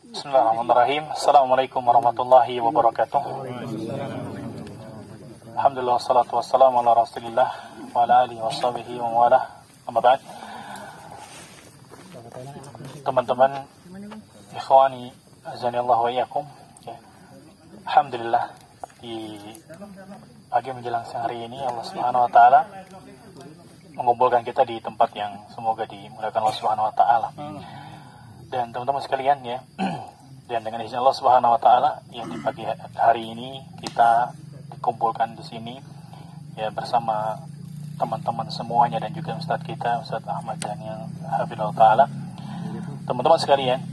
Bismillahirrahmanirrahim. Assalamualaikum warahmatullahi wabarakatuh. Alhamdulillah, wassalatu wassalamu ala rasulillah wa ala alihi washabihi wa wala. Amma ba'd. Teman-teman, ikhwani azanillahu wa iyyakum. Alhamdulillah, di pagi menjelang siang hari ini Allah Subhanahu wa taala mengumpulkan kita di tempat yang semoga dimuliakan Allah Subhanahu wa taala. Dan teman-teman sekalian ya, dan dengan izin Allah Subhanahu wa taala yang di pagi hari ini kita dikumpulkan di sini ya bersama teman-teman semuanya dan juga Ustadz kita, Ustadz Ahmad Daniel Hafizahullah taala. Teman-teman sekalian,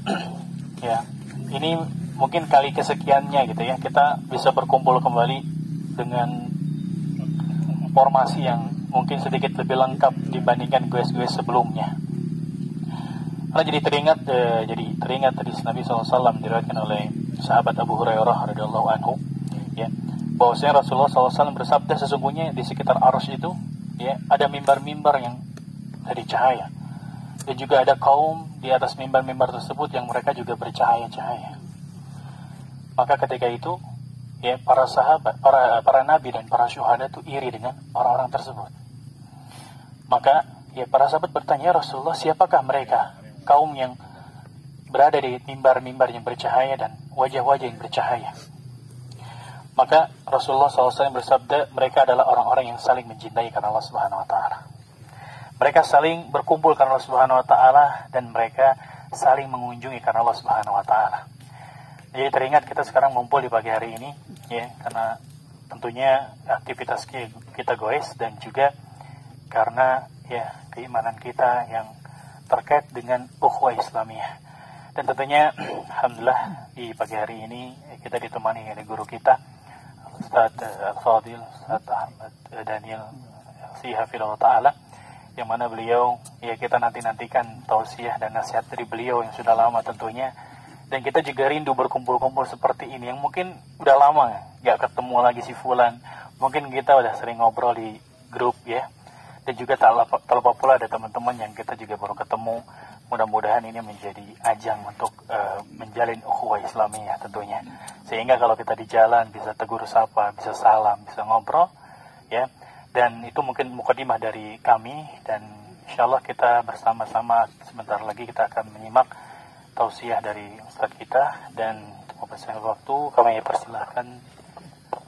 ya, ini mungkin kali kesekiannya gitu ya, kita bisa berkumpul kembali dengan formasi yang mungkin sedikit lebih lengkap dibandingkan gue sebelumnya. Karena jadi teringat tadi Nabi SAW diriwayatkan oleh sahabat Abu Hurairah radhiyallahu anhu, ya, bahwasanya Rasulullah SAW bersabda sesungguhnya di sekitar Arsy itu, ya, ada mimbar-mimbar yang dari cahaya, dan juga ada kaum di atas mimbar-mimbar tersebut yang mereka juga bercahaya-cahaya. Maka ketika itu, ya, para sahabat, para nabi dan para syuhada itu iri dengan orang-orang tersebut. Maka ya para sahabat bertanya, Rasulullah, siapakah mereka kaum yang berada di mimbar-mimbar yang bercahaya dan wajah-wajah yang bercahaya? Maka Rasulullah SAW bersabda, mereka adalah orang-orang yang saling mencintai karena Allah Subhanahu Wa Taala. Mereka saling berkumpul karena Allah Subhanahu Wa Taala, dan mereka saling mengunjungi karena Allah Subhanahu Wa Taala. Jadi teringat kita sekarang ngumpul di pagi hari ini, ya, karena tentunya aktivitas kita goes, dan juga karena ya keimanan kita yang terkait dengan ukhuwah Islamiyah. Dan tentunya alhamdulillah di pagi hari ini kita ditemani oleh guru kita Ustadz Al-Fadil Ustadz Ahmad Daniel Hafizahullah taala, yang mana beliau ya kita nantikan tausiah dan nasihat dari beliau yang sudah lama tentunya. Dan kita juga rindu berkumpul-kumpul seperti ini yang mungkin udah lama gak ketemu lagi si Fulan. Mungkin kita udah sering ngobrol di grup ya. Dan juga tak lupa pula ada teman-teman yang kita juga baru ketemu. Mudah-mudahan ini menjadi ajang untuk menjalin ukhuwah Islamiyah tentunya. Sehingga kalau kita di jalan bisa tegur sapa, bisa salam, bisa ngobrol ya. Dan itu mungkin mukadimah dari kami, dan insyaallah kita bersama-sama sebentar lagi kita akan menyimak tausiah dari Ustaz kita. Dan untuk mempersiapkan waktu kami persilahkan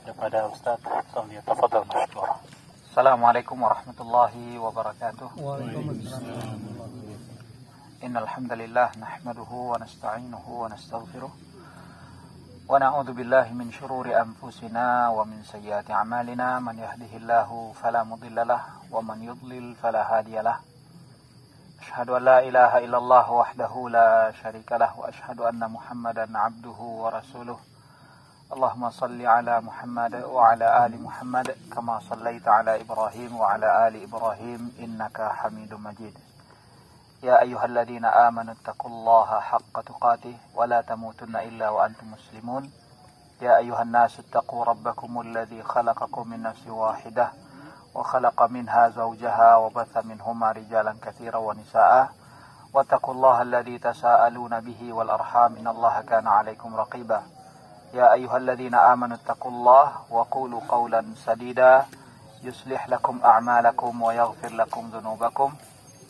kepada Ustaz. Tafadhal masykurah. Assalamualaikum warahmatullahi wabarakatuh. Waalaikumsalam. Innal hamdalillah nahmaduhu wa nasta'inuhu wa nastaghfiruh wa na'udzu billahi min shururi anfusina wa min sayyiati a'malina. Man yahdihillahu fala mudilla lahu wa man yudlil fala hadiyalah. Asyhadu an la ilaha illallah wahdahu la syarika lahu wa asyhadu anna Muhammadan 'abduhu wa rasuluh. Allahumma salli ala Muhammad wa ala ali Muhammad kama sallaita ala Ibrahim wa ala ali Ibrahim innaka Hamidum Majid. Ya ayyuhalladzina amanu taqullaha haqqa tuqatih wa la tamutunna illa wa antum muslimun. Ya ayyuhan nasu taqu rabbakumul ladzi khalaqakum min nafsin wahidah wa khalaqa minha zawjaha wa batha minhuma rijalan katsiran wa nisaa'a wattaqullaha alladzi tasaaluna bihi wal arham innallaha kana 'alaikum raqibah. يا أيها الذين آمنوا اتقوا الله وقولوا قولا سديدا يصلح لكم أعمالكم ويغفر لكم ذنوبكم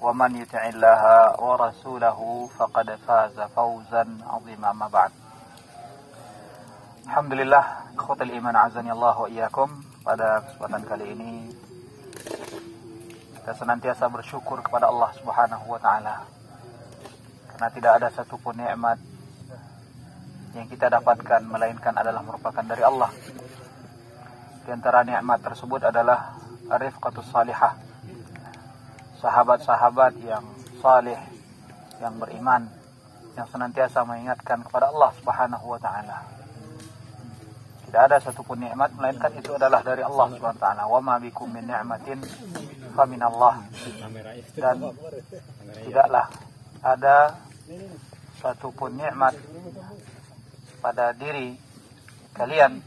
ومن يطع الله ورسوله فقد فاز فوزا عظيما. ما بعد. Alhamdulillah, ikhwatul iman azani Allah wa iyyakum. Pada kesempatan kali ini kita senantiasa bersyukur kepada Allah Subhanahu wa taala, karena tidak ada satupun nikmat yang kita dapatkan melainkan adalah merupakan dari Allah. Di antara nikmat tersebut adalah rifqatus salihah, sahabat-sahabat yang saleh, yang beriman, yang senantiasa mengingatkan kepada Allah Subhanahu wa taala. Tidak ada satupun nikmat melainkan itu adalah dari Allah Subhanahu wa taala. Wa ma bikum min ni'matin fa min Allah. Dan tidaklah ada satupun nikmat pada diri kalian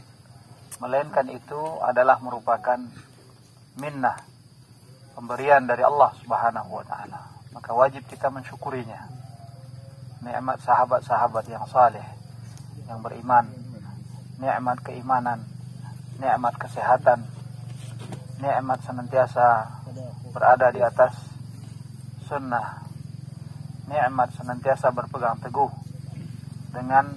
melainkan itu adalah merupakan minnah, pemberian dari Allah Subhanahu wa taala. Maka wajib kita mensyukurinya. nikmat sahabat-sahabat yang saleh, yang beriman, nikmat keimanan, nikmat kesehatan, nikmat senantiasa berada di atas sunnah, nikmat senantiasa berpegang teguh dengan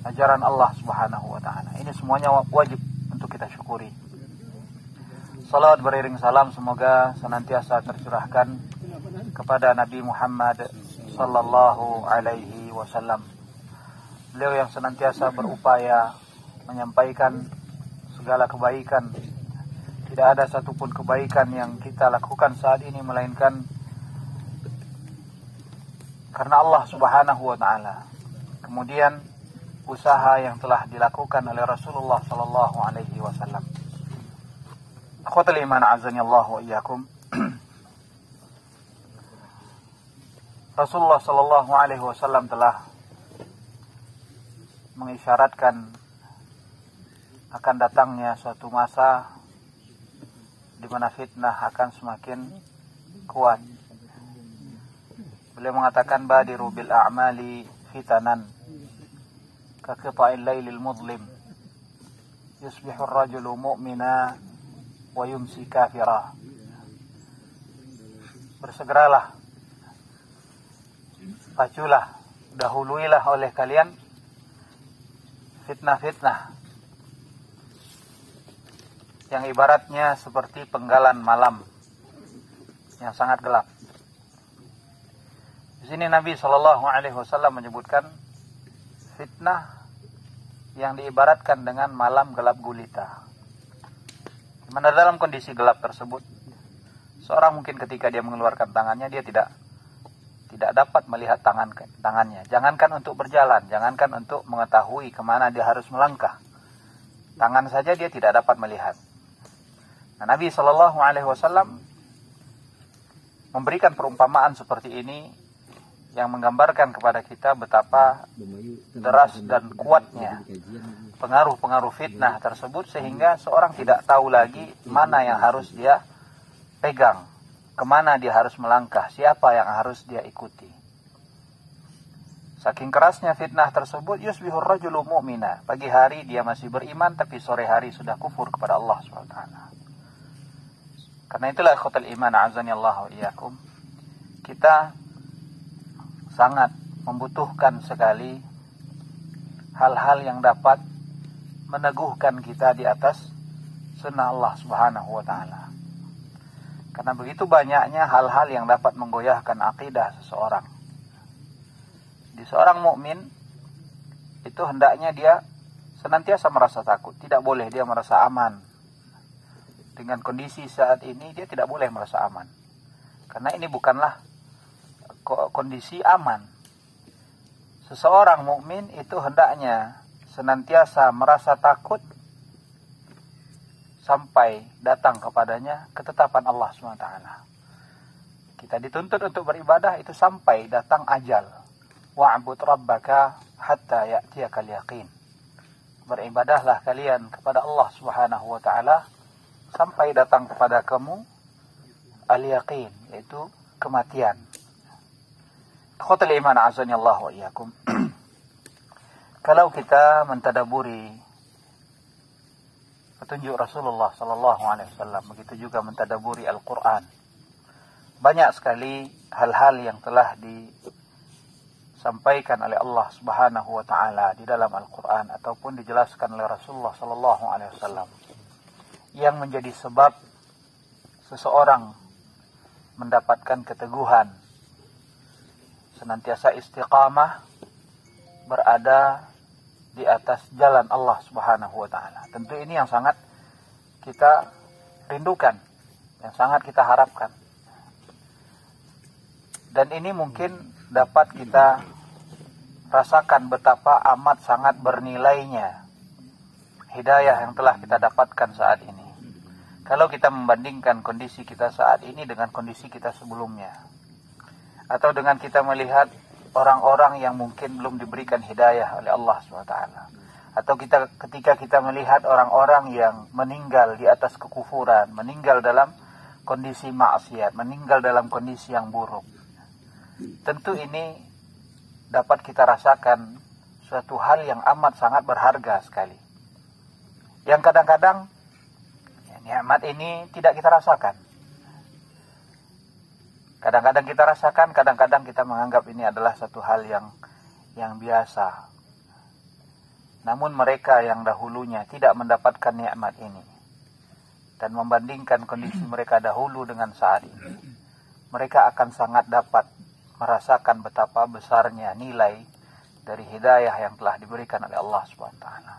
ajaran Allah Subhanahu wa taala. Ini semuanya wajib untuk kita syukuri. Salawat beriring salam semoga senantiasa tercurahkan kepada Nabi Muhammad sallallahu alaihi wasallam. Beliau yang senantiasa berupaya menyampaikan segala kebaikan. Tidak ada satupun kebaikan yang kita lakukan saat ini melainkan karena Allah Subhanahu wa taala. Kemudian usaha yang telah dilakukan oleh Rasulullah sallallahu alaihi wasallam. Akhwatul iman azani Allah wa iyyakum. Rasulullah sallallahu alaihi wasallam telah mengisyaratkan akan datangnya suatu masa di mana fitnah akan semakin kuat. Beliau mengatakan badiru bil a'mali fitanan ka qita'il lailil mudlim yusbihu ar-rajulu mu'mina wa yumsi kafira. Bersegeralah, paculah, dahuluilah oleh kalian fitnah-fitnah yang ibaratnya seperti penggalan malam yang sangat gelap. Di sini Nabi Shallallahu Alaihi Wasallam menyebutkan fitnah yang diibaratkan dengan malam gelap gulita. Di mana dalam kondisi gelap tersebut, seorang mungkin ketika dia mengeluarkan tangannya dia tidak dapat melihat tangannya. Jangankan untuk berjalan, jangankan untuk mengetahui kemana dia harus melangkah. Tangan saja dia tidak dapat melihat. Nah, Nabi Shallallahu Alaihi Wasallam memberikan perumpamaan seperti ini yang menggambarkan kepada kita betapa deras dan kuatnya pengaruh-pengaruh fitnah tersebut sehingga seorang tidak tahu lagi mana yang harus dia pegang, kemana dia harus melangkah, siapa yang harus dia ikuti. Saking kerasnya fitnah tersebut, yusbihur rajulu mu'mina. Pagi hari dia masih beriman, tapi sore hari sudah kufur kepada Allah SWT. Karena itulah ikhwatul iman azani Allah wa iyyakum, kita sangat membutuhkan sekali hal-hal yang dapat meneguhkan kita di atas sunnah Allah Subhanahu wa taala. Karena begitu banyaknya hal-hal yang dapat menggoyahkan akidah seseorang. Di seorang mukmin itu hendaknya dia senantiasa merasa takut, tidak boleh dia merasa aman. Dengan kondisi saat ini dia tidak boleh merasa aman. Karena ini bukanlah kondisi aman. Seseorang mukmin itu hendaknya senantiasa merasa takut sampai datang kepadanya ketetapan Allah SWT. Kita dituntut untuk beribadah itu sampai datang ajal. Wa'bud rabbaka hatta ya'tiyakal yaqin. Beribadahlah kalian kepada Allah Subhanahu wa taala sampai datang kepada kamu al-yaqin, yaitu kematian. Ikhwatul iman azani Allah wa iyyakum. Kalau kita mentadaburi petunjuk Rasulullah sallallahu alaihi wasallam, begitu juga mentadaburi Al-Qur'an, banyak sekali hal-hal yang telah disampaikan oleh Allah Subhanahu wa taala di dalam Al-Qur'an ataupun dijelaskan oleh Rasulullah sallallahu alaihi wasallam yang menjadi sebab seseorang mendapatkan keteguhan, senantiasa istiqamah berada di atas jalan Allah Subhanahu wa taala. Tentu ini yang sangat kita rindukan, yang sangat kita harapkan. Dan ini mungkin dapat kita rasakan betapa amat sangat bernilainya hidayah yang telah kita dapatkan saat ini. Kalau kita membandingkan kondisi kita saat ini dengan kondisi kita sebelumnya, atau dengan kita melihat orang-orang yang mungkin belum diberikan hidayah oleh Allah SWT, atau ketika kita melihat orang-orang yang meninggal di atas kekufuran, meninggal dalam kondisi maksiat, meninggal dalam kondisi yang buruk, tentu ini dapat kita rasakan suatu hal yang amat sangat berharga sekali. Yang kadang-kadang nikmat ini tidak kita rasakan. Kadang-kadang kita rasakan, kadang-kadang kita menganggap ini adalah satu hal yang biasa. Namun mereka yang dahulunya tidak mendapatkan nikmat ini dan membandingkan kondisi mereka dahulu dengan saat ini, mereka akan sangat dapat merasakan betapa besarnya nilai dari hidayah yang telah diberikan oleh Allah Subhanahu wa taala.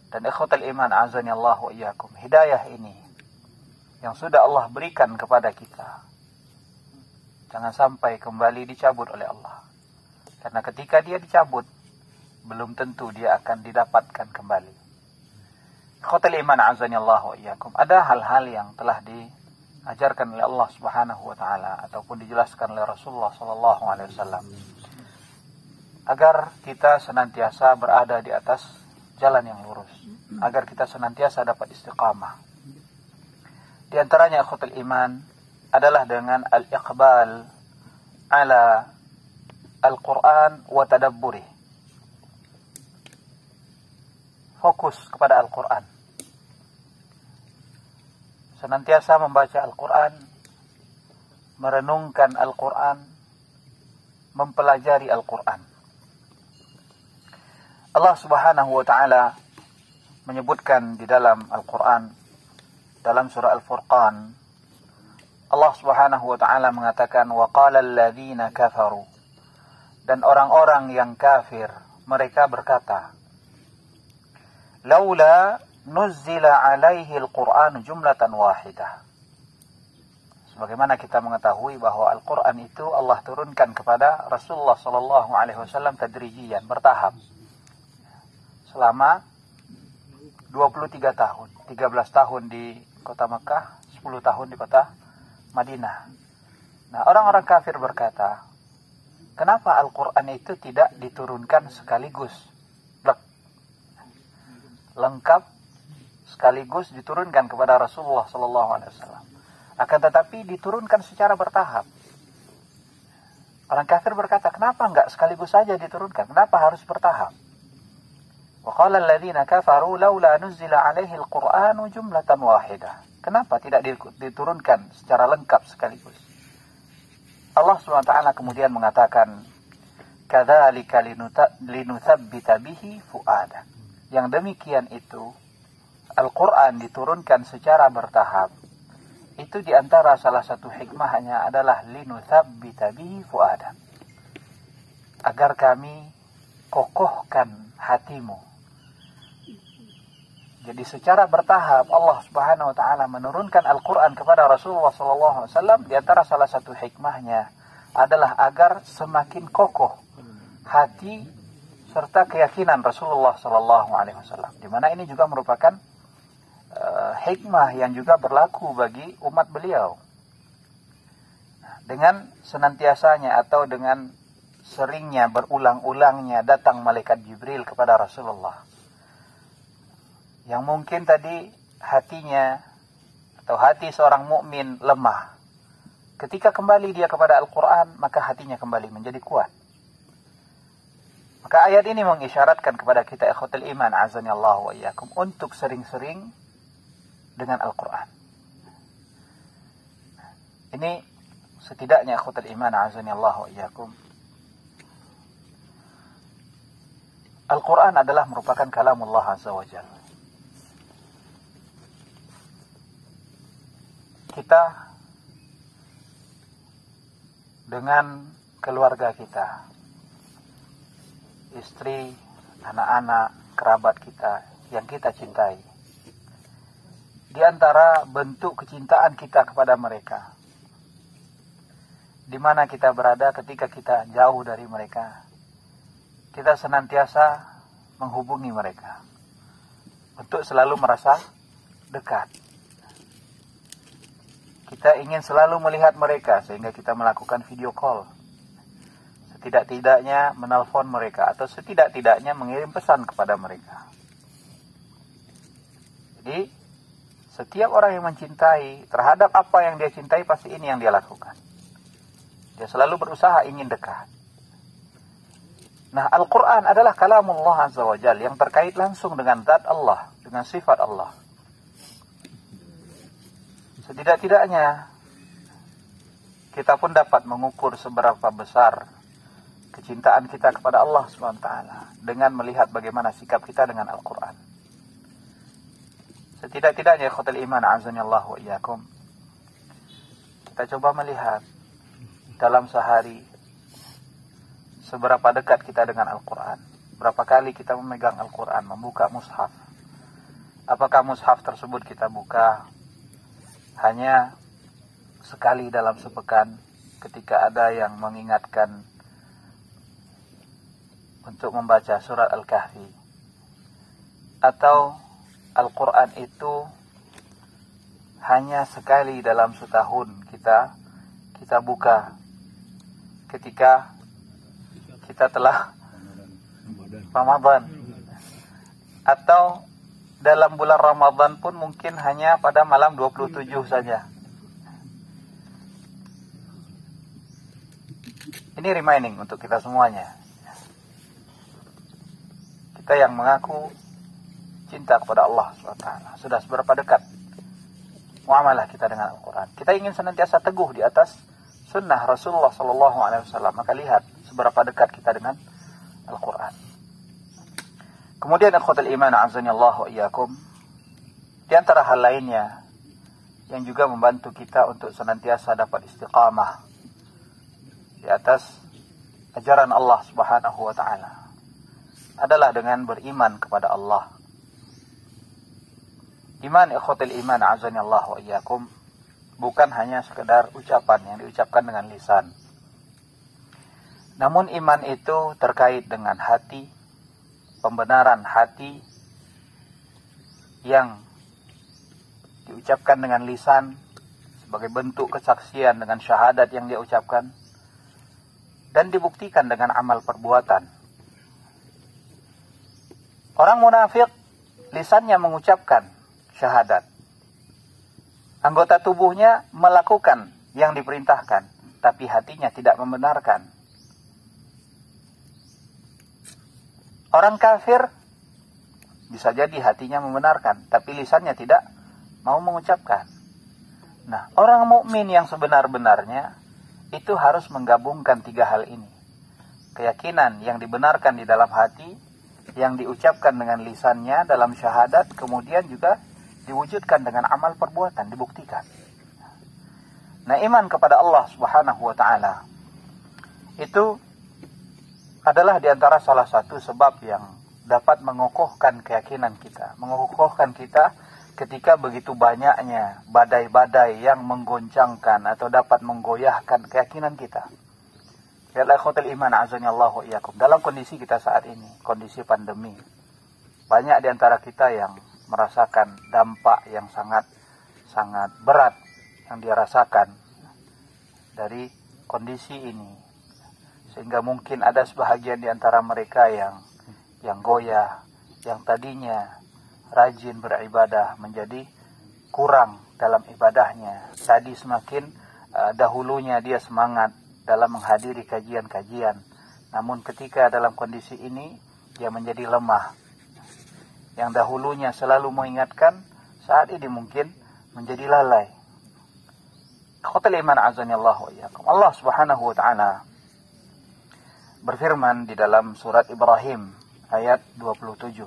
Dan ikhwatul iman azani Allah wa iyyakum, hidayah ini yang sudah Allah berikan kepada kita jangan sampai kembali dicabut oleh Allah. Karena ketika dia dicabut, belum tentu dia akan didapatkan kembali. Ikhwatul iman azani Allah wa iyyakum, ada hal-hal yang telah diajarkan oleh Allah Subhanahu wa taala ataupun dijelaskan oleh Rasulullah sallallahu alaihi wasallam agar kita senantiasa berada di atas jalan yang lurus, agar kita senantiasa dapat istiqamah. Di antaranya ikhwatul iman adalah dengan al-iqbal ala al-Quran wa tadabburi. Fokus kepada Al-Quran. Senantiasa membaca Al-Quran, merenungkan Al-Quran, mempelajari Al-Quran. Allah Subhanahu wa taala menyebutkan di dalam Al-Quran, dalam surah Al-Furqan, Allah Subhanahu wa taala mengatakan wa qala alladziina kafaru, dan orang-orang yang kafir mereka berkata, laula nuzzila alaihi al-Qur'an jumlatan wahidah. Sebagaimana kita mengetahui bahwa Al-Quran itu Allah turunkan kepada Rasulullah sallallahu alaihi wasallam tadrijian, bertahap. Selama 23 tahun, 13 tahun di kota Mekah, 10 tahun di kota Madinah. Nah, orang-orang kafir berkata, kenapa Al-Quran itu tidak diturunkan sekaligus? Lengkap sekaligus diturunkan kepada Rasulullah sallallahu alaihi wasallam. Akan tetapi diturunkan secara bertahap. Orang kafir berkata, kenapa enggak sekaligus saja diturunkan? Kenapa harus bertahap? Wa qala alladziina kafaru laula nuzzila 'alaihi al-Qur'anu jumlatan wahidah. Kenapa tidak diturunkan secara lengkap sekaligus? Allah SWT kemudian mengatakan, kadzalika linutsabbita bihi fu'adak. Yang demikian itu, Al-Quran diturunkan secara bertahap. Itu diantara salah satu hikmahnya adalah linutsabbita bihi fu'adak. Agar kami kokohkan hatimu. Jadi secara bertahap Allah Subhanahu wa taala menurunkan Al-Quran kepada Rasulullah sallallahu alaihi wasallam. Di antara salah satu hikmahnya adalah agar semakin kokoh hati serta keyakinan Rasulullah sallallahu alaihi wasallam. Di mana ini juga merupakan hikmah yang juga berlaku bagi umat beliau. Dengan senantiasanya atau dengan seringnya berulang-ulangnya datang malaikat Jibril kepada Rasulullah, yang mungkin tadi hatinya atau hati seorang mukmin lemah, ketika kembali dia kepada Al-Quran, maka hatinya kembali menjadi kuat. Maka ayat ini mengisyaratkan kepada kita ikhwatul iman azani Allah wa iyyakum untuk sering-sering dengan Al-Quran. Ini setidaknya ikhwatul iman azani Allah wa iyyakum, Al-Quran adalah merupakan kalamullah azza wa jalla. Kita dengan keluarga kita, istri, anak-anak, kerabat kita yang kita cintai, di antara bentuk kecintaan kita kepada mereka, di mana kita berada ketika kita jauh dari mereka, kita senantiasa menghubungi mereka untuk selalu merasa dekat. Kita ingin selalu melihat mereka sehingga kita melakukan video call. Setidak-tidaknya menelpon mereka atau setidak-tidaknya mengirim pesan kepada mereka. Jadi setiap orang yang mencintai terhadap apa yang dia cintai, pasti ini yang dia lakukan. Dia selalu berusaha ingin dekat. Nah, Al-Quran adalah kalamullah azza wa jalla yang terkait langsung dengan zat Allah, dengan sifat Allah. Setidak-tidaknya kita pun dapat mengukur seberapa besar kecintaan kita kepada Allah SWT dengan melihat bagaimana sikap kita dengan Al-Quran. Setidak-tidaknya ikhwatul iman azanillahu wa iyyakum, kita coba melihat dalam sehari seberapa dekat kita dengan Al-Quran. Berapa kali kita memegang Al-Quran, membuka mushaf. Apakah mushaf tersebut kita buka hanya sekali dalam sepekan ketika ada yang mengingatkan untuk membaca surat Al-Kahfi, atau Al-Quran itu hanya sekali dalam setahun kita buka ketika kita telah Ramadan, atau dalam bulan Ramadan pun mungkin hanya pada malam 27 saja. Ini reminding untuk kita semuanya. Kita yang mengaku cinta kepada Allah SWT, sudah seberapa dekat muamalah kita dengan Al-Quran. Kita ingin senantiasa teguh di atas sunnah Rasulullah SAW. Maka lihat seberapa dekat kita dengan Al-Quran. Kemudian ikhwatul iman azanillahu wa iyyakum, di antara hal lainnya yang juga membantu kita untuk senantiasa dapat istiqamah di atas ajaran Allah Subhanahu wa taala adalah dengan beriman kepada Allah. Iman ikhwatul iman azanillahu wa iyyakum bukan hanya sekedar ucapan yang diucapkan dengan lisan. Namun iman itu terkait dengan hati, pembenaran hati yang diucapkan dengan lisan sebagai bentuk kesaksian dengan syahadat yang dia ucapkan, dan dibuktikan dengan amal perbuatan. Orang munafik lisannya mengucapkan syahadat, anggota tubuhnya melakukan yang diperintahkan, tapi hatinya tidak membenarkan. Orang kafir bisa jadi hatinya membenarkan, tapi lisannya tidak mau mengucapkan. Nah, orang mukmin yang sebenar-benarnya itu harus menggabungkan tiga hal ini. Keyakinan yang dibenarkan di dalam hati, yang diucapkan dengan lisannya dalam syahadat, kemudian juga diwujudkan dengan amal perbuatan, dibuktikan. Nah, iman kepada Allah Subhanahu wa taala itu adalah di antara salah satu sebab yang dapat mengokohkan keyakinan kita, mengokohkan kita ketika begitu banyaknya badai-badai yang menggoncangkan atau dapat menggoyahkan keyakinan kita. Ya ikhwatul iman azanillahu wa iyyakum, dalam kondisi kita saat ini, kondisi pandemi, banyak di antara kita yang merasakan dampak yang sangat berat yang dia rasakan dari kondisi ini. Sehingga mungkin ada sebahagian di antara mereka yang goyah, yang tadinya rajin beribadah menjadi kurang dalam ibadahnya. Tadi semakin dahulunya dia semangat dalam menghadiri kajian-kajian, namun ketika dalam kondisi ini dia menjadi lemah. Yang dahulunya selalu mengingatkan, saat ini mungkin menjadi lalai. Ikhwatul iman azanillahu wa iyyakum, Allah Subhanahu wa taala berfirman di dalam surat Ibrahim ayat 27.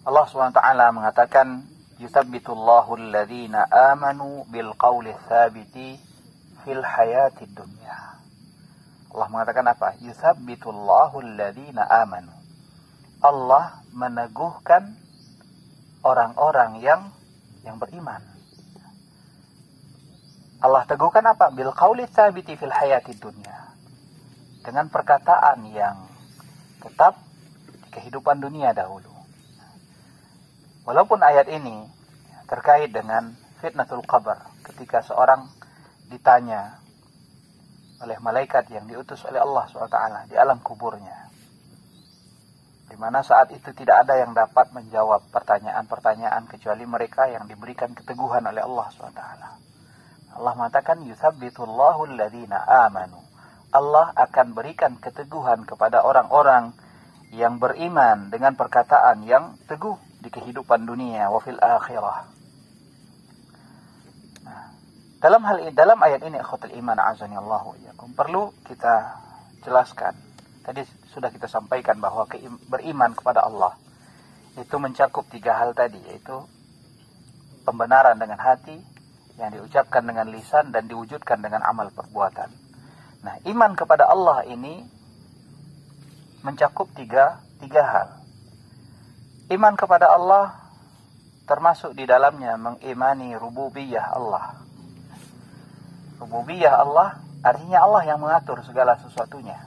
Allah SWT mengatakan, yuthabbitullahu alladhina amanu bil qawli tsabiti fil hayatid dunya. Allah mengatakan apa? Yuthabbitullahu alladhina amanu. Allah meneguhkan orang-orang yang beriman. Allah teguhkan apa? Bil qawli tsabiti fil hayatid dunya. Dengan perkataan yang tetap di kehidupan dunia dahulu. Walaupun ayat ini terkait dengan fitnatul qabr, ketika seorang ditanya oleh malaikat yang diutus oleh Allah SWT di alam kuburnya, di mana saat itu tidak ada yang dapat menjawab pertanyaan-pertanyaan kecuali mereka yang diberikan keteguhan oleh Allah SWT. Allah mengatakan, yuthabbitullahu alladhina amanu. Allah akan berikan keteguhan kepada orang-orang yang beriman dengan perkataan yang teguh di kehidupan dunia wa fil akhirah. Dalam ayat ini ikhwatul iman azani Allah wa iyyakum, perlu kita jelaskan. Tadi sudah kita sampaikan bahwa beriman kepada Allah itu mencakup 3 hal tadi, yaitu pembenaran dengan hati, yang diucapkan dengan lisan dan diwujudkan dengan amal perbuatan. Nah, iman kepada Allah ini mencakup tiga hal. Iman kepada Allah termasuk di dalamnya mengimani rububiyah Allah. Rububiyah Allah artinya Allah yang mengatur segala sesuatunya.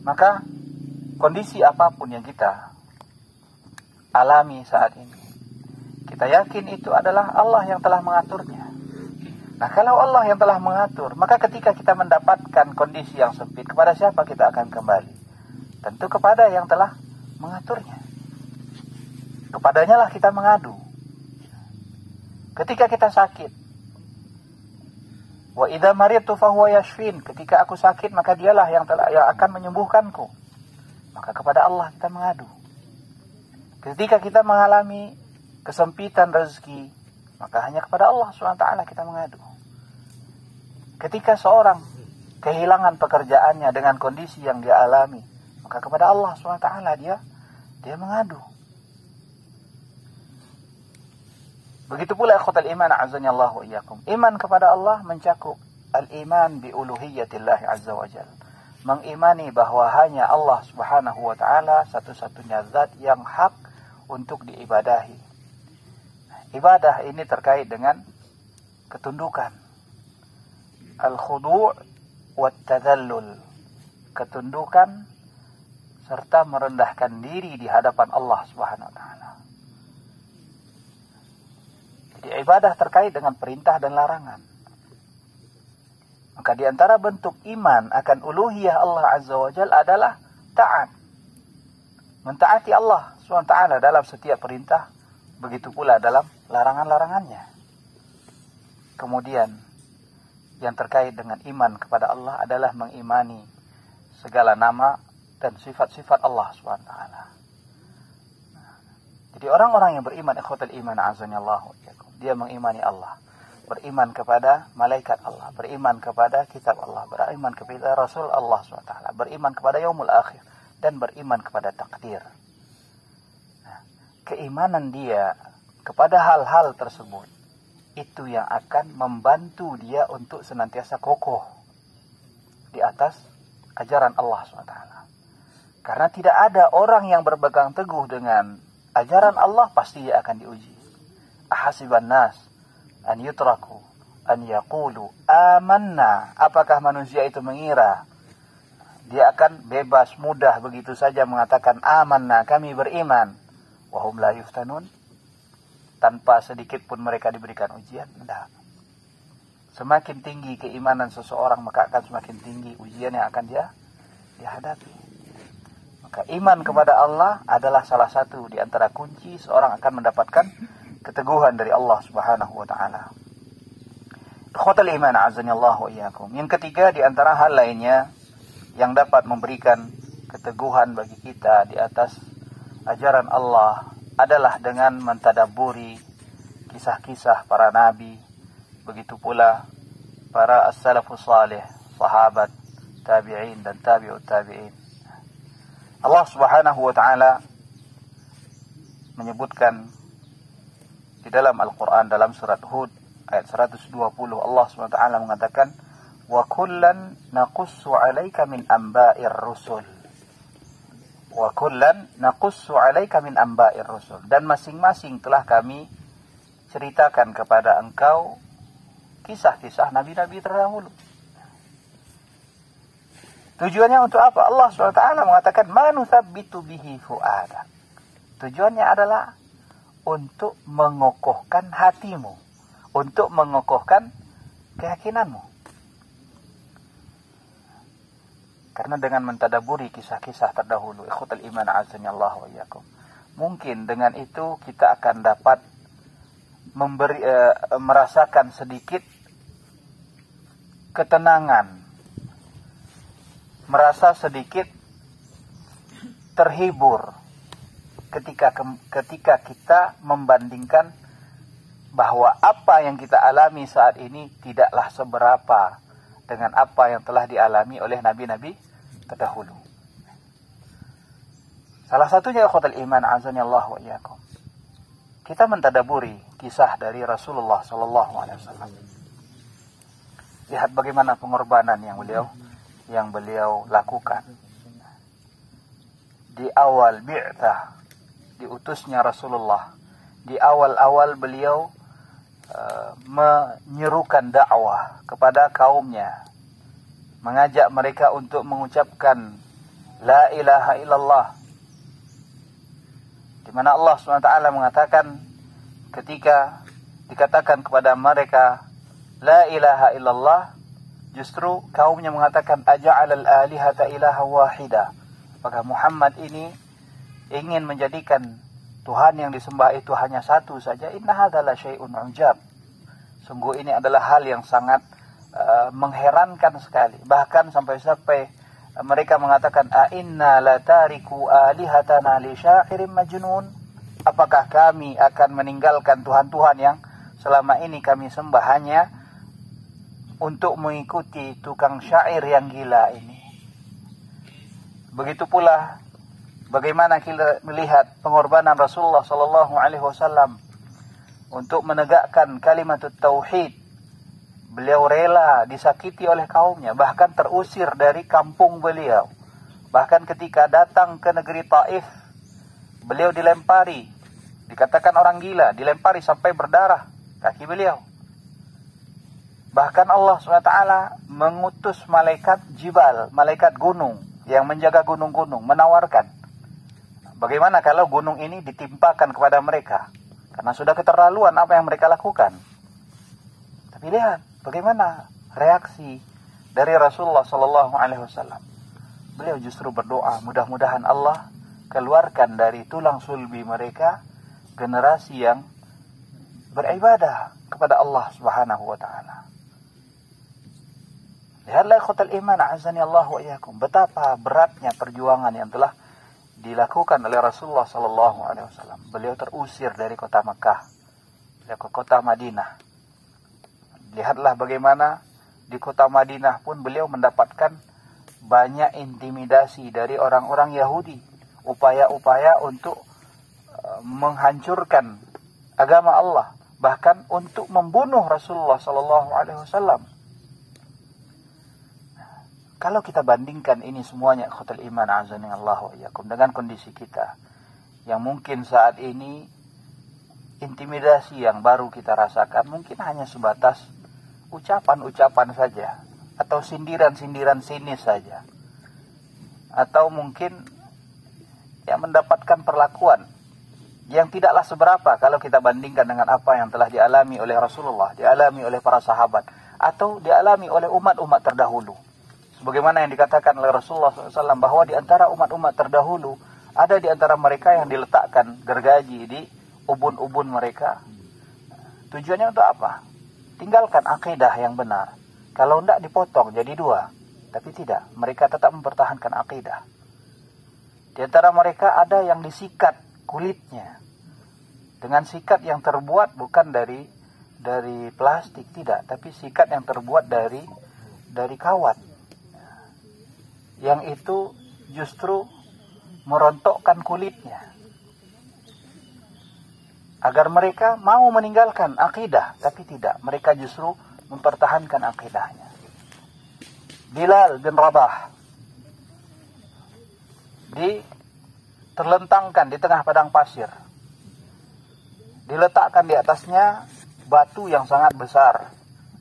Maka kondisi apapun yang kita alami saat ini, kita yakin itu adalah Allah yang telah mengaturnya. Nah, kalau Allah yang telah mengatur, maka ketika kita mendapatkan kondisi yang sempit, kepada siapa kita akan kembali? Tentu kepada yang telah mengaturnya. Kepadanya lah kita mengadu. Ketika kita sakit, wa idza maridtu fahuwa yashfin, ketika aku sakit maka dialah yang akan menyembuhkanku. Maka kepada Allah kita mengadu. Ketika kita mengalami kesempitan rezeki, maka hanya kepada Allah SWT kita mengadu. Ketika seorang kehilangan pekerjaannya dengan kondisi yang dia alami, maka kepada Allah SWT dia mengadu. Begitu pula ikhwatal iman azani Allah wa iyyakum. Iman kepada Allah mencakup al-iman bi uluhiyatillah azza wa jalla. Mengimani bahwa hanya Allah Subhanahu wa taala satu-satunya zat yang hak untuk diibadahi. Ibadah ini terkait dengan ketundukan. Al-khudu' wat-tadhallul. Ketundukan serta merendahkan diri di hadapan Allah Subhanahu wa taala. Jadi ibadah terkait dengan perintah dan larangan. Maka di antara bentuk iman akan uluhiyah Allah Azza wa Jalla adalah taat. Mentaati Allah SWT dalam setiap perintah, begitu pula dalam larangan-larangannya. Kemudian yang terkait dengan iman kepada Allah adalah mengimani segala nama dan sifat-sifat Allah SWT. Jadi orang-orang yang beriman ikhwatul iman azanillahu iyyakum, dia mengimani Allah, beriman kepada malaikat Allah, beriman kepada kitab Allah, beriman kepada Rasul Allah SWT, beriman kepada yaumul akhir, dan beriman kepada takdir. Nah, keimanan dia kepada hal-hal tersebut itu yang akan membantu dia untuk senantiasa kokoh di atas ajaran Allah SWT. Karena tidak ada orang yang berpegang teguh dengan ajaran Allah pasti dia akan diuji. Ahasiban nas an yutraku an yaqulu amanna. Apakah manusia itu mengira dia akan bebas mudah begitu saja mengatakan amanna, kami beriman, wahum la yuftanun, tanpa sedikit pun mereka diberikan ujian? Tidak. Semakin tinggi keimanan seseorang, maka akan semakin tinggi ujian yang akan dia hadapi. Maka iman kepada Allah adalah salah satu di antara kunci seorang akan mendapatkan keteguhan dari Allah Subhanahu wa taala. Ikhwatul iman azanillahu wa iyyakum. Yang ketiga di antara hal lainnya yang dapat memberikan keteguhan bagi kita di atas ajaran Allah adalah dengan mentadabburi kisah-kisah para nabi, begitu pula para as-salafus salih, sahabat, tabi'in dan tabi'ut tabi'in. Allah Subhanahu wa taala menyebutkan di dalam Al-Qur'an dalam surat Hud ayat 120, Allah Subhanahu wa taala mengatakan, "Wa kullan naqussu 'alaika min amba'ir rusul." Wa kullan naqussu 'alaika min amba'ir rusul. Dan masing-masing telah kami ceritakan kepada engkau kisah-kisah nabi-nabi terdahulu. Tujuannya untuk apa? Allah SWT mengatakan ma nuthabbitu bihi fu'adak. Tujuannya adalah untuk mengokohkan hatimu, untuk mengokohkan keyakinanmu. Karena dengan mentadaburi kisah-kisah terdahulu, ikhwatul iman azanillahu wa iyyakum, mungkin dengan itu kita akan dapat merasakan sedikit ketenangan, merasa sedikit terhibur ketika kita membandingkan bahwa apa yang kita alami saat ini tidaklah seberapa dengan apa yang telah dialami oleh nabi-nabi terdahulu. Salah satunya ikhwatal iman azanillahu wa iyyakum, kita mentadaburi kisah dari Rasulullah sallallahu alaihi wasallam. Lihat bagaimana pengorbanan yang beliau lakukan. Di awal bi'tsah, diutusnya Rasulullah, di awal-awal beliau menyerukan dakwah kepada kaumnya, mengajak mereka untuk mengucapkan la ilaha illallah, di mana Allah SWT mengatakan ketika dikatakan kepada mereka la ilaha illallah, justru kaumnya mengatakan aja'alal alihata ilaha wahida, apakah Muhammad ini ingin menjadikan Tuhan yang disembah itu hanya satu saja? Inna hadza la syai'un ujab. Sungguh ini adalah hal yang sangat mengherankan sekali. Bahkan sampai-sampai mereka mengatakan a inna la tariku alihatana li sya'irin majnun. Apakah kami akan meninggalkan Tuhan-Tuhan yang selama ini kami sembah hanya untuk mengikuti tukang syair yang gila ini? Begitu pula bagaimana kita melihat pengorbanan Rasulullah sallallahu alaihi wasallam untuk menegakkan kalimat tauhid. Beliau rela disakiti oleh kaumnya, bahkan terusir dari kampung beliau. Bahkan ketika datang ke negeri Taif, beliau dilempari, dikatakan orang gila, dilempari sampai berdarah kaki beliau. Bahkan Allah SWT mengutus malaikat jibal, malaikat gunung yang menjaga gunung-gunung, menawarkan, bagaimana kalau gunung ini ditimpakan kepada mereka? Karena sudah keterlaluan apa yang mereka lakukan. Tapi lihat bagaimana reaksi dari Rasulullah sallallahu alaihi wasallam. Beliau justru berdoa, mudah-mudahan Allah keluarkan dari tulang sulbi mereka generasi yang beribadah kepada Allah Subhanahu wa taala. Lihatlah ikhwatal iman azani Allah wa iyyakum, betapa beratnya perjuangan yang telah dilakukan oleh Rasulullah sallallahu alaihi wasallam. Beliau terusir dari kota Mekah ke kota Madinah. Lihatlah bagaimana di kota Madinah pun beliau mendapatkan banyak intimidasi dari orang-orang Yahudi, upaya-upaya untuk menghancurkan agama Allah, bahkan untuk membunuh Rasulullah sallallahu alaihi wasallam. Kalau kita bandingkan ini semuanya ikhwatul iman azani Allah wa iyyakum dengan kondisi kita yang mungkin saat ini intimidasi yang baru kita rasakan mungkin hanya sebatas ucapan-ucapan saja atau sindiran-sindiran sinis saja, atau mungkin yang mendapatkan perlakuan yang tidaklah seberapa kalau kita bandingkan dengan apa yang telah dialami oleh Rasulullah, dialami oleh para sahabat, atau dialami oleh umat-umat terdahulu. Sebagaimana yang dikatakan oleh Rasulullah SAW bahwa di antara umat-umat terdahulu ada di antara mereka yang diletakkan gergaji di ubun-ubun mereka. Tujuannya untuk apa? Tinggalkan akidah yang benar. Kalau tidak dipotong jadi dua. Tapi tidak, mereka tetap mempertahankan akidah. Di antara mereka ada yang disikat kulitnya dengan sikat yang terbuat bukan dari plastik, tidak, tapi sikat yang terbuat dari kawat. Yang itu justru merontokkan kulitnya agar mereka mau meninggalkan akidah, tapi tidak, mereka justru mempertahankan akidahnya. Bilal bin Rabah terlentangkan di tengah padang pasir, diletakkan di atasnya batu yang sangat besar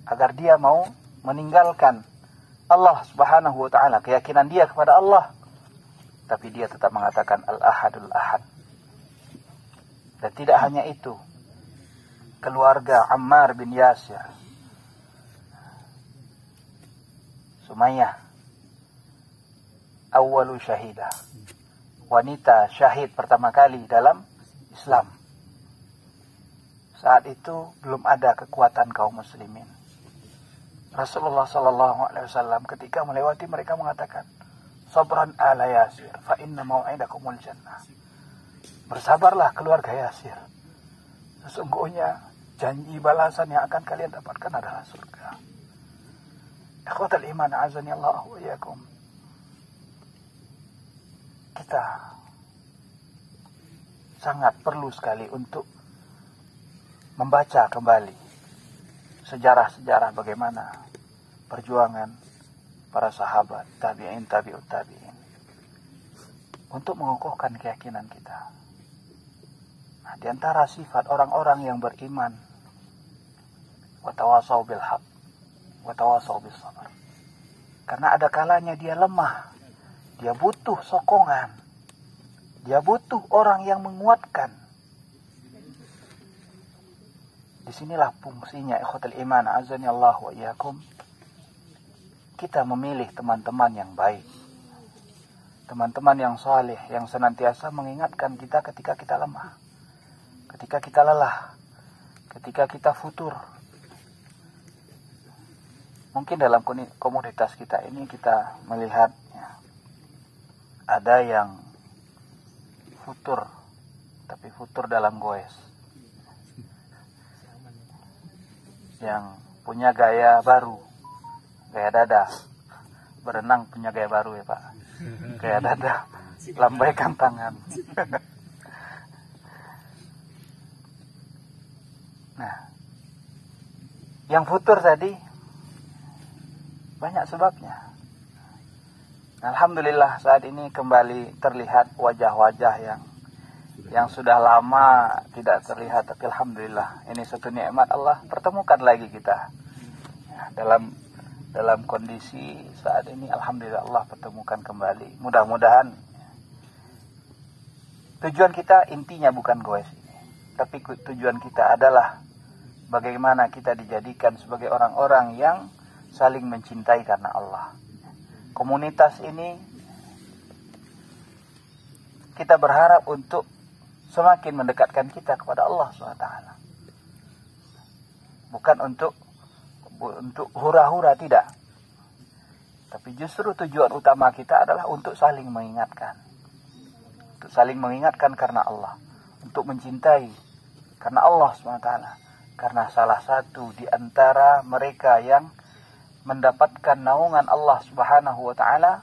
agar dia mau meninggalkan Allah Subhanahu wa taala, keyakinan dia kepada Allah, tapi dia tetap mengatakan Al-Ahadul Ahad. Dan tidak hanya itu, keluarga Ammar bin Yasir, Sumayyah, awwalu syahidah, wanita syahid pertama kali dalam Islam. Saat itu belum ada kekuatan kaum muslimin. Rasulullah sallallahu alaihi wasallam ketika melewati mereka mengatakan, "Sabran ala Yasir, fa inna mau'idakumul jannah." Bersabarlah keluarga Yasir. Sesungguhnya janji balasan yang akan kalian dapatkan adalah surga. Ikhwatal iman azani Allah wa iyyakum. Kita sangat perlu sekali untuk membaca kembali sejarah-sejarah bagaimana perjuangan para sahabat, tabi'in, tabi'ut tabi'in untuk mengokohkan keyakinan kita. Nah, di antara sifat orang-orang yang beriman, watawasau bil haq, watawasau bis sabar. Karena ada kalanya dia lemah, dia butuh sokongan, dia butuh orang yang menguatkan. Disinilah fungsinya ikhwatul iman azani Allah wa iyyakum. Kita memilih teman-teman yang baik, teman-teman yang saleh, yang senantiasa mengingatkan kita ketika kita lemah, ketika kita lelah, ketika kita futur. Mungkin dalam komunitas kita ini kita melihat ya, ada yang futur, tapi futur dalam goes, yang punya gaya baru, gaya dada, berenang punya gaya baru ya Pak, gaya dada, lambaikan tangan. Nah, yang futur tadi banyak sebabnya. Alhamdulillah saat ini kembali terlihat wajah-wajah yang sudah lama tidak terlihat, tapi alhamdulillah ini satu nikmat Allah, pertemukan lagi kita ya, dalam kondisi saat ini. Alhamdulillah Allah pertemukan kembali. Mudah-mudahan tujuan kita intinya bukan goes ini, tapi tujuan kita adalah bagaimana kita dijadikan sebagai orang-orang yang saling mencintai karena Allah. Komunitas ini kita berharap untuk semakin mendekatkan kita kepada Allah SWT. Bukan untuk hura-hura, tidak. Tapi justru tujuan utama kita adalah untuk saling mengingatkan. Untuk saling mengingatkan karena Allah. Untuk mencintai karena Allah SWT. Karena salah satu di antara mereka yang mendapatkan naungan Allah Subhanahu wa taala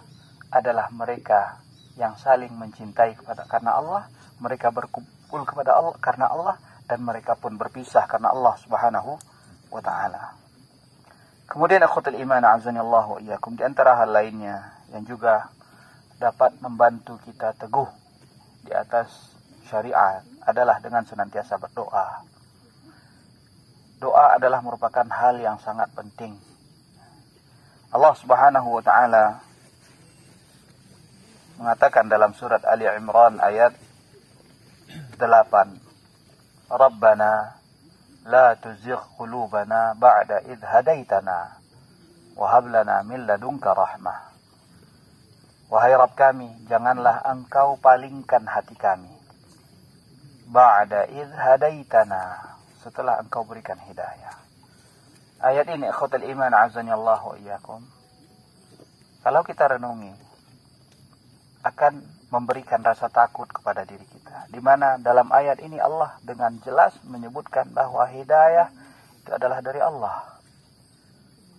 adalah mereka yang saling mencintai karena Allah, mereka berkumpul kepada Allah karena Allah, dan mereka pun berpisah karena Allah Subhanahu wa taala. Kemudian akhwatul iman azanillahu wa iyyakum, di antara hal lainnya yang juga dapat membantu kita teguh di atas syariat adalah dengan senantiasa berdoa. Doa adalah merupakan hal yang sangat penting. Allah Subhanahu wa taala mengatakan dalam surat Ali Imran ayat 8, Rabbana la tuzigh qulubana ba'da idh hadaitana wa hab lana min ladunka rahmah. Wahai Rabb kami, janganlah engkau palingkan hati kami ba'da idh hadaitana, setelah engkau berikan hidayah. Ayat ini ikhwatul iman azani Allah wa iyyakum, kalau kita renungi akan memberikan rasa takut kepada diri kita. Di mana dalam ayat ini Allah dengan jelas menyebutkan bahwa hidayah itu adalah dari Allah.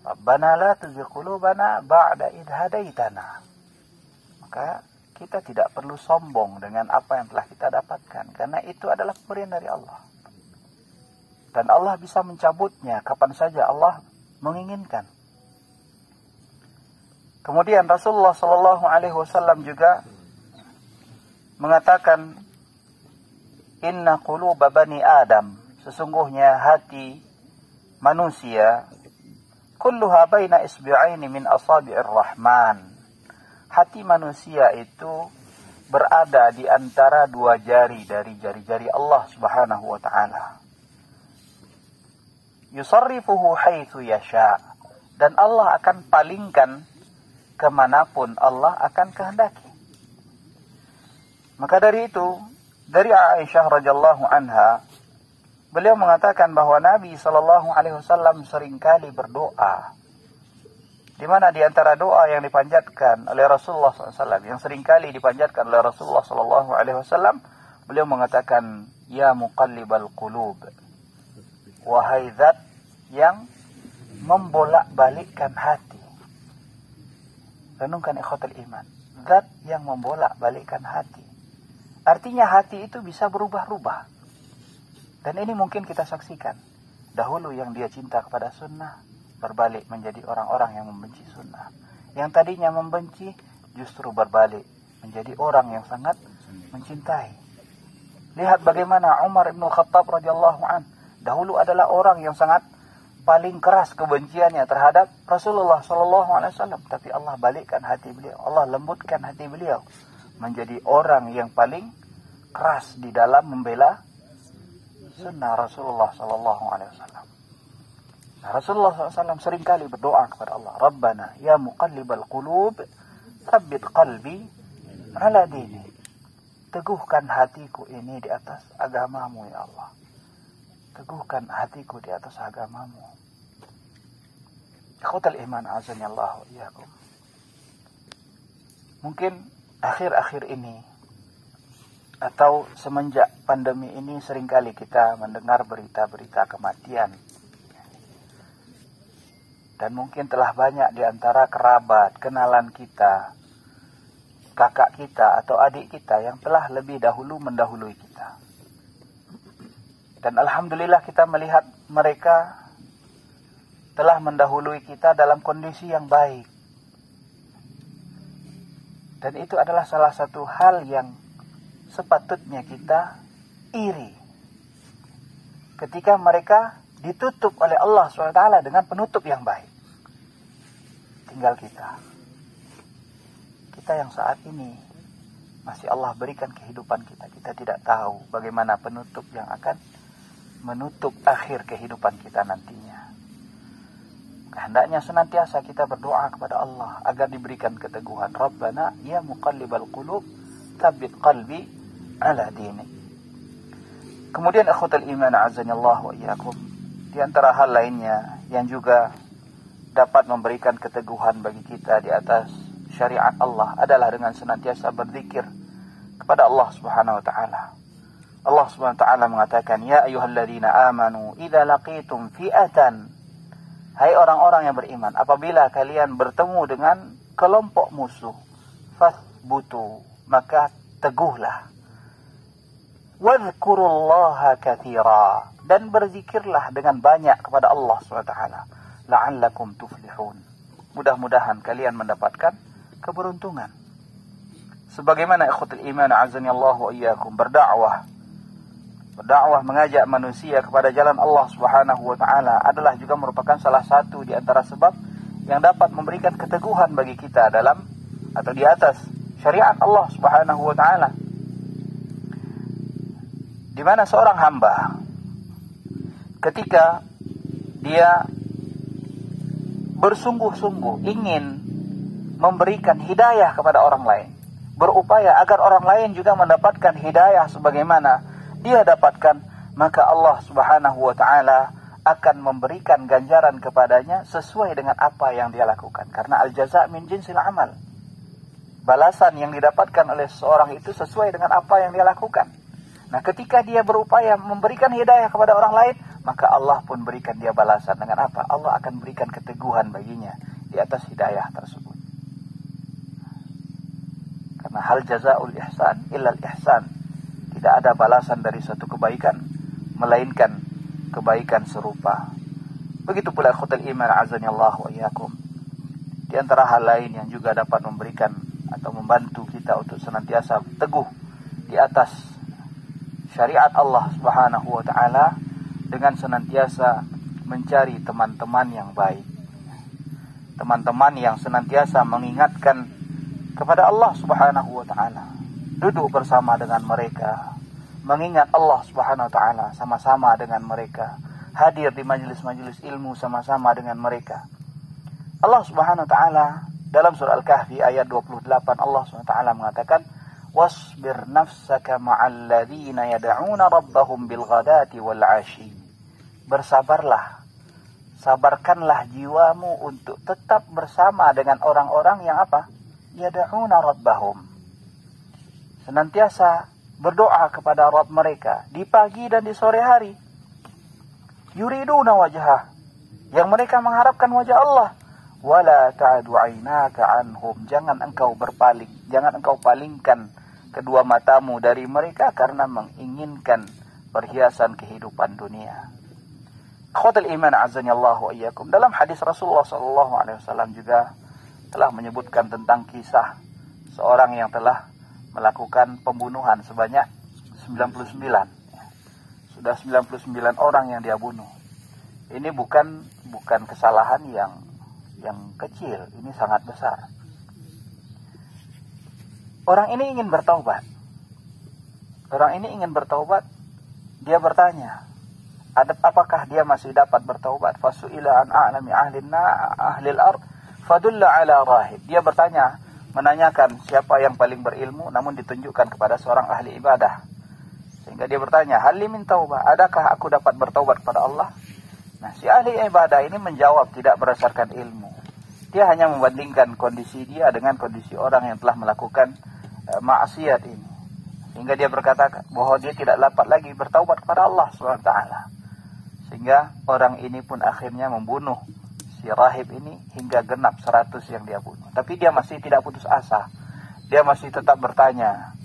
Rabbana la tuzigh qulubana ba'da idh hadaitana. Maka kita tidak perlu sombong dengan apa yang telah kita dapatkan, karena itu adalah pemberian dari Allah. Dan Allah bisa mencabutnya kapan saja Allah menginginkan. Kemudian Rasulullah sallallahu alaihi wasallam juga mengatakan, inna quluba bani Adam, sesungguhnya hati manusia, kulluha baina isbi'aini min asabi'ir rahman. Hati manusia itu berada di antara dua jari dari jari-jari Allah Subhanahu wa taala. Yusarrifuhu haitsu yasha, dan Allah akan palingkan kemanapun Allah akan kehendaki. Maka dari itu, dari Aisyah radhiyallahu anha, beliau mengatakan bahwa Nabi sallallahu alaihi wasallam seringkali berdoa Di mana di antara doa yang dipanjatkan oleh Rasulullah SAW, yang seringkali dipanjatkan oleh Rasulullah SAW, beliau mengatakan, Ya muqallibal qulub, wahai zat yang membolak-balikkan hati. Renungkan ikhwatul iman, zat yang membolak-balikkan hati. Artinya hati itu bisa berubah-ubah. Dan ini mungkin kita saksikan. Dahulu yang dia cinta kepada sunnah, berbalik menjadi orang-orang yang membenci sunnah. Yang tadinya membenci, justru berbalik menjadi orang yang sangat mencintai. Lihat bagaimana Umar ibn Khattab radhiyallahu an, dahulu adalah orang yang sangat paling keras kebenciannya terhadap Rasulullah sallallahu alaihi wasallam, tapi Allah balikkan hati beliau, Allah lembutkan hati beliau menjadi orang yang paling keras di dalam membela sunnah Rasulullah sallallahu alaihi wasallam. Nah, Rasulullah SAW seringkali berdoa kepada Allah, Rabbana ya muqallibal qulub, tsabbit qalbi ala dini. Teguhkan hatiku ini di atas agamamu ya Allah. Teguhkan hatiku di atas agamamu. Ikhwatal iman azani Allah wa iyyakum. Mungkin akhir-akhir ini atau semenjak pandemi ini seringkali kita mendengar berita-berita kematian. Dan mungkin telah banyak di antara kerabat, kenalan kita, kakak kita atau adik kita yang telah lebih dahulu mendahului kita. Dan alhamdulillah kita melihat mereka telah mendahului kita dalam kondisi yang baik. Dan itu adalah salah satu hal yang sepatutnya kita iri. Ketika mereka ditutup oleh Allah SWT dengan penutup yang baik. Tinggal kita yang saat ini masih Allah berikan kehidupan kita. Kita tidak tahu bagaimana penutup yang akan menutup akhir kehidupan kita nantinya. Hendaknya senantiasa kita berdoa kepada Allah agar diberikan keteguhan. Rabbana ya muqallibal qulub, tsabbit qalbi ala dini. Kemudian akhwatul iman azanillahu wa iyyakum, di antara hal lainnya yang juga dapat memberikan keteguhan bagi kita di atas syariat Allah adalah dengan senantiasa berzikir kepada Allah Subhanahu wa taala. Allah Subhanahu wa taala mengatakan, "Ya ayyuhalladzina amanu, idza laqitum fi'atan." Hai orang-orang yang beriman, apabila kalian bertemu dengan kelompok musuh, fathbutu, maka teguhlah. Wadhkurullaha katsira, dan berzikirlah dengan banyak kepada Allah SWT. La'allakum tuflihun. Mudah-mudahan kalian mendapatkan keberuntungan. Sebagaimana ikhwatul iman azanillahu wa iyyakum, berdakwah mengajak manusia kepada jalan Allah Subhanahu wa taala adalah juga merupakan salah satu di antara sebab yang dapat memberikan keteguhan bagi kita dalam atau di atas syariat Allah Subhanahu wa taala. Di mana seorang hamba ketika dia bersungguh-sungguh ingin memberikan hidayah kepada orang lain, berupaya agar orang lain juga mendapatkan hidayah sebagaimana dia dapatkan, maka Allah Subhanahu wa taala akan memberikan ganjaran kepadanya sesuai dengan apa yang dia lakukan. Karena al-jaza' min jinsil amal. Balasan yang didapatkan oleh seseorang itu sesuai dengan apa yang dia lakukan. Nah, ketika dia berupaya memberikan hidayah kepada orang lain, maka Allah pun berikan dia balasan dengan apa? Allah akan berikan keteguhan baginya di atas hidayah tersebut. Karena hal jazaa'ul ihsan illal ihsan. Tidak ada balasan dari suatu kebaikan melainkan kebaikan serupa. Begitu pula ikhwatul iman azanillahu wa iyyakum. Di antara hal lain yang juga dapat memberikan atau membantu kita untuk senantiasa teguh di atas syariat Allah Subhanahu wa taala dengan senantiasa mencari teman-teman yang baik. Teman-teman yang senantiasa mengingatkan kepada Allah Subhanahu wa taala. Duduk bersama dengan mereka, mengingat Allah Subhanahu wa taala sama-sama dengan mereka, hadir di majelis-majelis ilmu sama-sama dengan mereka. Allah Subhanahu wa taala dalam surah Al-Kahfi ayat 28 Allah Subhanahu wa taala mengatakan, "Wasbir nafsaka ma'al ladzina yad'una rabbahum bil ghadati wal 'ashi." Bersabarlah sabarkanlah jiwamu untuk tetap bersama dengan orang-orang yang apa? Yad'una rabbahum, senantiasa berdoa kepada Rabb mereka di pagi dan di sore hari. Yuriduna wajhah, yang mereka mengharapkan wajah Allah. Wala ta'du 'ainaka anhum, jangan engkau berpaling, jangan engkau palingkan kedua matamu dari mereka karena menginginkan perhiasan kehidupan dunia. Akhwatul iman azanillahu wa iyyakum. Dalam hadis Rasulullah SAW juga telah menyebutkan tentang kisah seorang yang telah melakukan pembunuhan sebanyak 99. Sudah 99 orang yang dia bunuh. Ini bukan kesalahan yang kecil, ini sangat besar. Orang ini ingin bertaubat. Dia bertanya, apakah dia masih dapat bertaubat? Fasu'ila an a'lami ahlil ard fadulla ala rahib. Dia menanyakan siapa yang paling berilmu, namun ditunjukkan kepada seorang ahli ibadah. Sehingga dia bertanya, hal min taubah, adakah aku dapat bertaubat kepada Allah? Nah, si ahli ibadah ini menjawab tidak berdasarkan ilmu. Dia hanya membandingkan kondisi dia dengan kondisi orang yang telah melakukan maksiat ini. Sehingga dia berkata bahwa dia tidak dapat lagi bertaubat kepada Allah SWT. Sehingga orang ini pun akhirnya membunuh si rahib ini hingga genap 100 yang dia bunuh. Tapi dia masih tidak putus asa. Dia masih tetap bertanya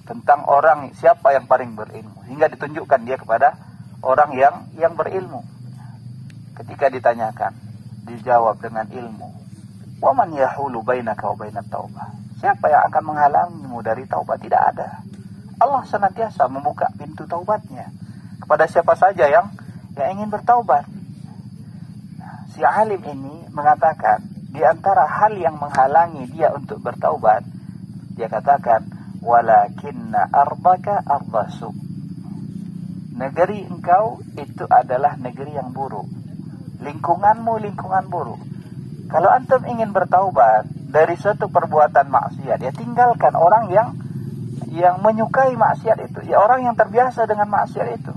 tentang orang siapa yang paling berilmu. Hingga ditunjukkan dia kepada orang yang berilmu. Ketika ditanyakan, dijawab dengan ilmu. Wa man yahulu bainaka wa bainat taubah. Siapa yang akan menghalangimu dari taubat? Tidak ada. Allah senantiasa membuka pintu taubatnya kepada siapa saja yang ingin bertaubat. Nah, si alim ini mengatakan di antara hal yang menghalangi dia untuk bertaubat, dia katakan walakinna ardaka ardasuk. Negeri engkau itu adalah negeri yang buruk. Lingkunganmu lingkungan buruk. Kalau antum ingin bertaubat dari suatu perbuatan maksiat, ya tinggalkan orang yang menyukai maksiat itu, ya orang yang terbiasa dengan maksiat itu.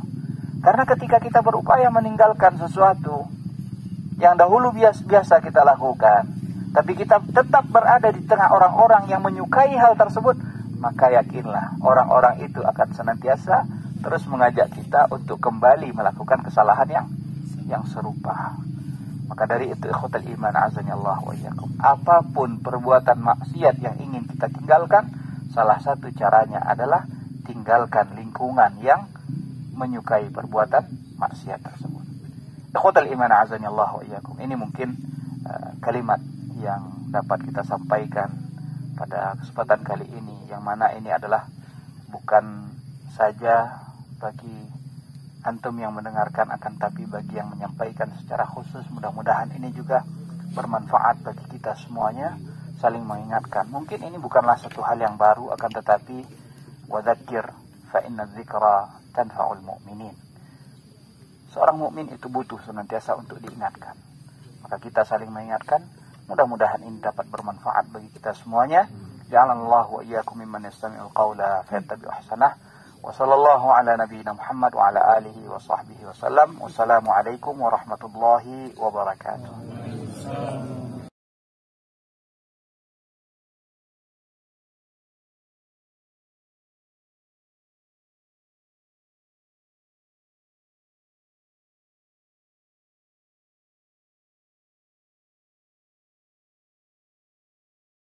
Karena ketika kita berupaya meninggalkan sesuatu yang dahulu biasa kita lakukan, tapi kita tetap berada di tengah orang-orang yang menyukai hal tersebut, maka yakinlah orang-orang itu akan senantiasa terus mengajak kita untuk kembali melakukan kesalahan yang serupa. Maka dari itu ikhwatul iman azanillahu wa iyyakum, apapun perbuatan maksiat yang ingin kita tinggalkan, salah satu caranya adalah tinggalkan lingkungan yang menyukai perbuatan maksiat tersebut. Ikhwatul iman azanillahu wa iyyakum, ini mungkin kalimat yang dapat kita sampaikan pada kesempatan kali ini, yang mana ini adalah bukan saja bagi antum yang mendengarkan, akan tapi bagi yang menyampaikan secara khusus. Mudah-mudahan ini juga bermanfaat bagi kita semuanya, saling mengingatkan. Mungkin ini bukanlah satu hal yang baru, akan tetapi wadzakir fa inna dzikra tanfa'ul mu'minin. Seorang mukmin itu butuh senantiasa untuk diingatkan. Maka kita saling mengingatkan. Mudah-mudahan ini dapat bermanfaat bagi kita semuanya. Ja'alallahu wa iyyakum mimman yastami'ul qawla fayattabi'u ahsanah. وصلى الله على نبينا محمد وعلى آله وصحبه وسلم. والسلام عليكم ورحمة الله وبركاته.